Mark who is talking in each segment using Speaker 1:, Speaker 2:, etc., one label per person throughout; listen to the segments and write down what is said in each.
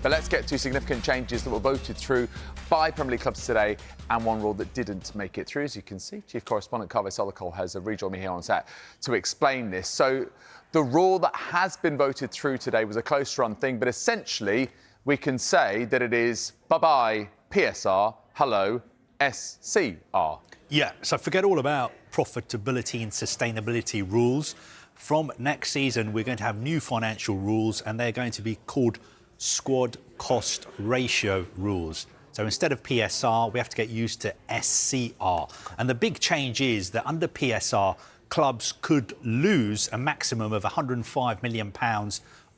Speaker 1: But let's get to significant changes that were voted through by Premier League clubs today and one rule that didn't make it through. As you can see, Chief Correspondent Kaveh Solhekol has rejoined me here on set to explain this. So the rule that has been voted through today was a close-run thing, but essentially we can say that it is bye-bye PSR, hello SCR.
Speaker 2: Yeah, so forget all about profitability and sustainability rules. From next season, we're going to have new financial rules, and they're going to be called squad cost ratio rules. So instead of PSR, we have to get used to SCR. And the big change is that under PSR, clubs could lose a maximum of £105 million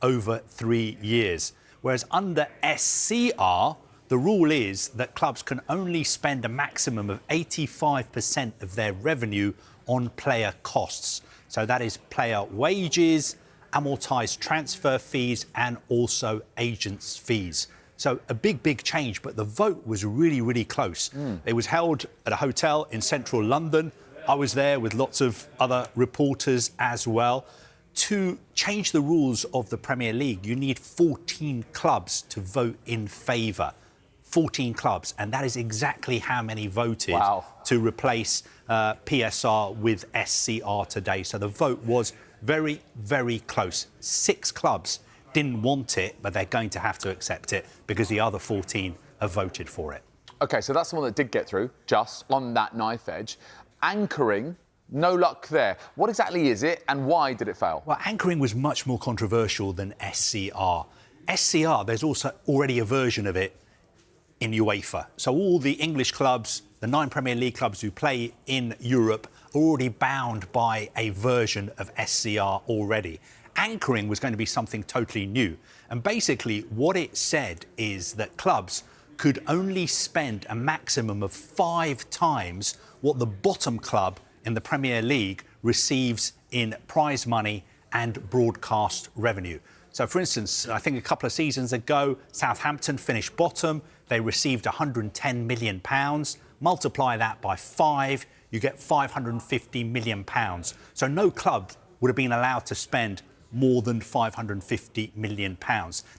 Speaker 2: over 3 years. Whereas under SCR, the rule is that clubs can only spend a maximum of 85% of their revenue on player costs. So that is player wages, amortised transfer fees and also agents' fees. So a big change, but the vote was really close. It was held at a hotel in central London. I was there with lots of other reporters as well. To change the rules of the Premier League, you need 14 clubs to vote in favour. 14 clubs, and that is exactly how many voted to replace PSR with SCR today. So the vote was very close. 6 clubs didn't want it, but they're going to have to accept it because the other 14 have voted for it.
Speaker 1: OK, so that's the one that did get through, just on that knife edge. Anchoring, no luck there. What exactly is it and why did it fail?
Speaker 2: Well, anchoring was much more controversial than SCR. SCR, there's also already a version of it in UEFA. So all the English clubs, the 9 Premier League clubs who play in Europe, are already bound by a version of SCR already. Anchoring was going to be something totally new. And basically what it said is that clubs could only spend a maximum of 5 times what the bottom club in the Premier League receives in prize money and broadcast revenue. So, for instance, I think a couple of seasons ago, Southampton finished bottom. They received £110 million. Multiply that by 5, you get £550 million. So no club would have been allowed to spend more than £550 million.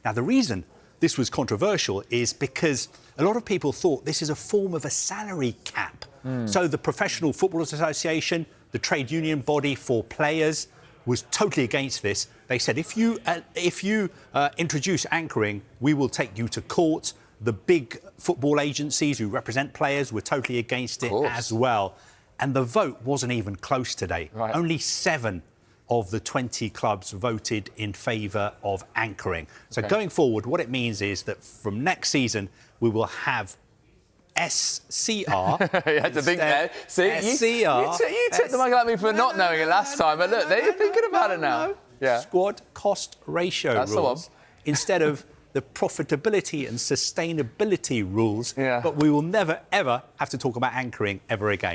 Speaker 2: Now, the reason this was controversial is because a lot of people thought this is a form of a salary cap. So the Professional Footballers Association, the trade union body for players, was totally against this. They said, if you introduce anchoring, we will take you to court. The big football agencies who represent players were totally against it as well. And the vote wasn't even close today. Only 7 of the 20 clubs voted in favour of anchoring. So going forward, what it means is that from next season, we will have SCR.
Speaker 1: You had to think there. See, you took the mic at me for not knowing it last time, but look, they're thinking about it now.
Speaker 2: Yeah. Squad cost ratio rules.
Speaker 1: The one.
Speaker 2: Instead of the profitability and sustainability rules, but we will never, ever have to talk about anchoring ever again.